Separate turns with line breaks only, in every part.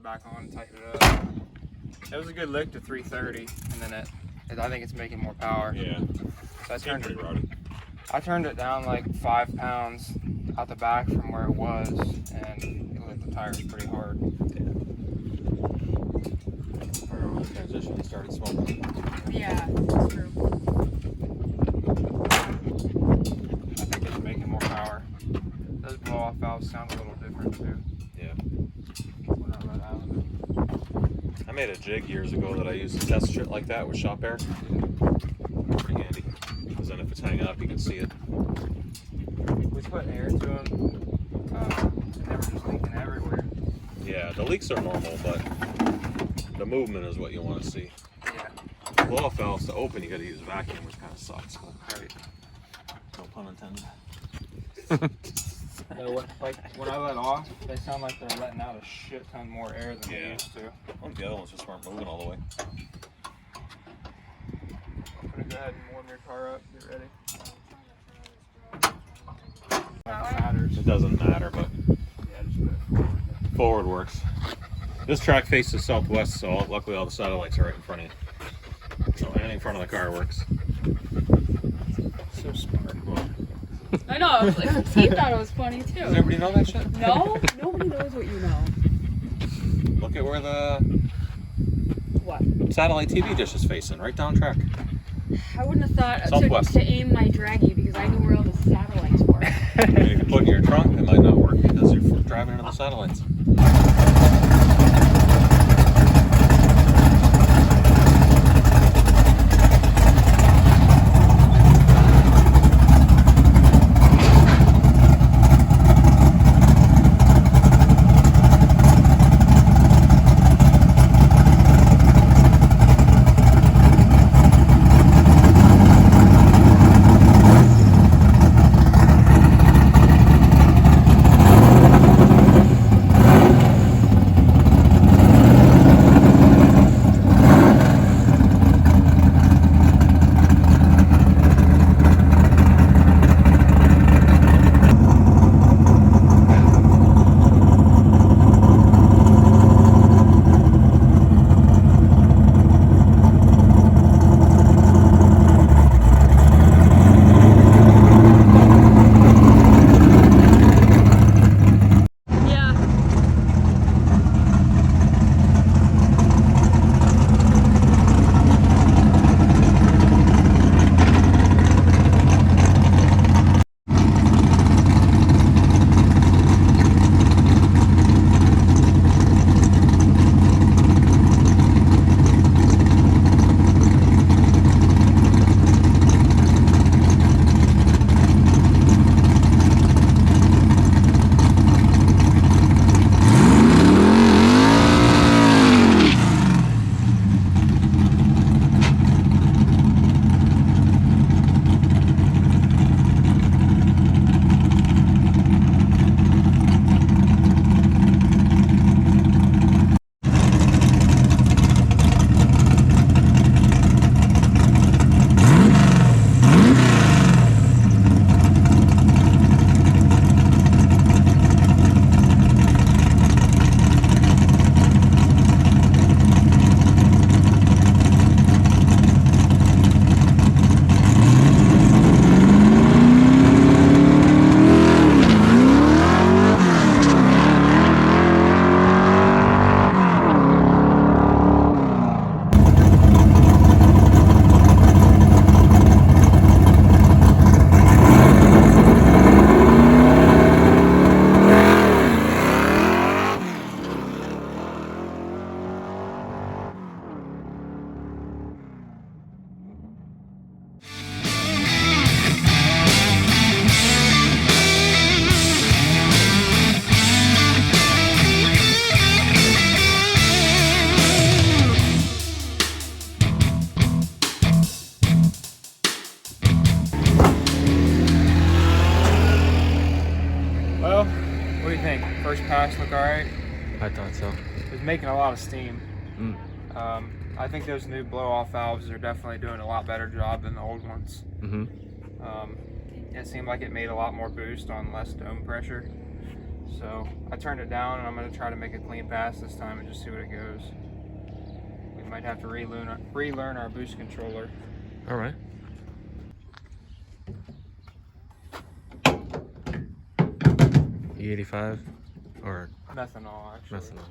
back on and tighten it up. It was a good lick to 330, and then I think it's making more power.
Yeah.
So I turned it down like 5 pounds out the back from where it was, and it lit the tires pretty hard.
Yeah. Or the transition started smoking.
Yeah, that's true.
I think it's making more power. Those blow-off valves sound a little different too.
Yeah.
When I let out.
I made a jig years ago that I used to test shit like that with shop air. Pretty handy. Because then if it's hanging up, you can see it.
We put air to them, and they were just leaking everywhere.
Yeah, the leaks are normal, but the movement is what you want to see.
Yeah.
Blow-off valves to open, you got to use vacuum, which kind of sucks. But
Right.
no pun intended.
When I let off, they sound like they're letting out a shit ton more air than they used to.
Well, the other ones just weren't moving all the way.
I'm gonna go ahead and warm your car up. Get ready.
It doesn't matter, but
Yeah, just put it forward.
forward works. This track faces southwest, so luckily all the satellites are right in front of you. So anything in front of the car works.
So smart.
I know. I was like, Steve thought it was funny too.
Does everybody know that shit?
No, nobody knows what you know.
Look at where the
What?
satellite TV dish is facing, right down track.
I wouldn't have thought
Southwest.
to aim my draggy because I knew where all the satellites were.
And if you put it in your trunk, it might not work because you're driving into the satellites.
First pass look alright.
I thought so.
It was making a lot of steam.
Mm.
I think those new blow-off valves are definitely doing a lot better job than the old ones.
Mm-hmm.
It seemed like it made a lot more boost on less dome pressure. So I turned it down, and I'm going to try to make a clean pass this time and just see what it goes. We might have to relearn our boost controller.
All right. E85 or
Methanol, actually.
methanol.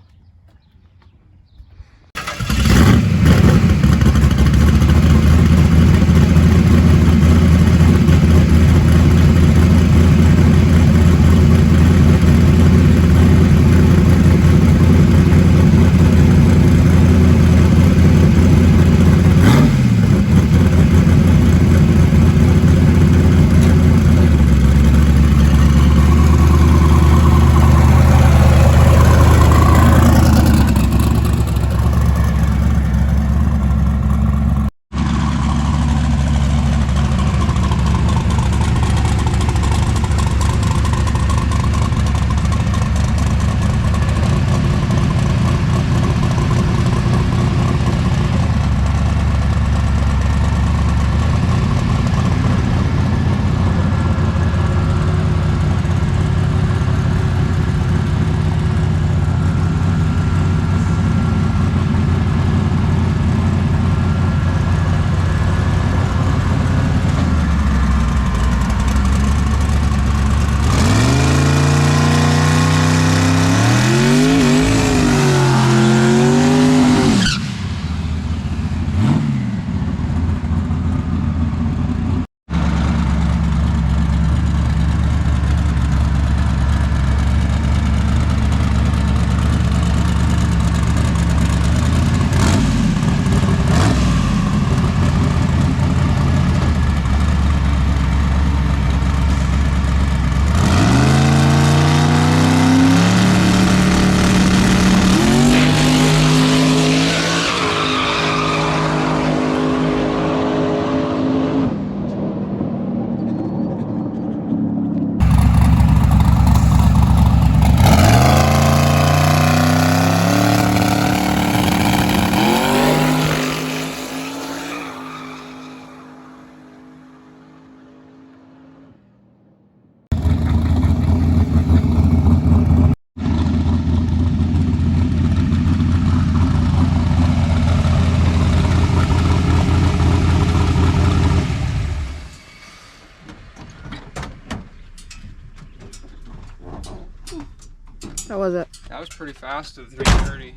How was it?
That was pretty fast at 330.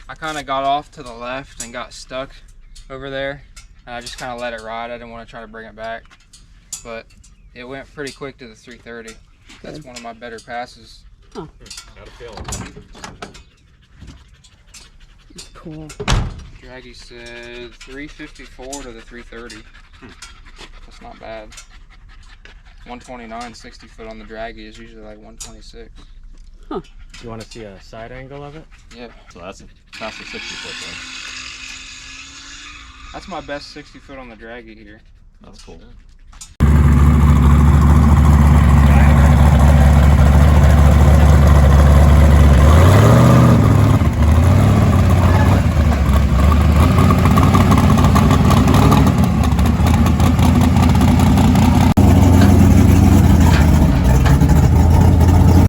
I kind of got off to the left and got stuck over there, and I just kind of let it ride. I didn't want to try to bring it back, but it went pretty quick to the 330. That's one of my better passes.
Huh.
Got a feeling.
Cool.
Draggy said 354 to the 330. That's not bad. 129, 60 foot on the Draggy is usually like 126.
Huh.
You want to see a side angle of it?
Yeah.
So that's a 60 foot
That's my best 60 foot on the Draggy here.
though. That's cool.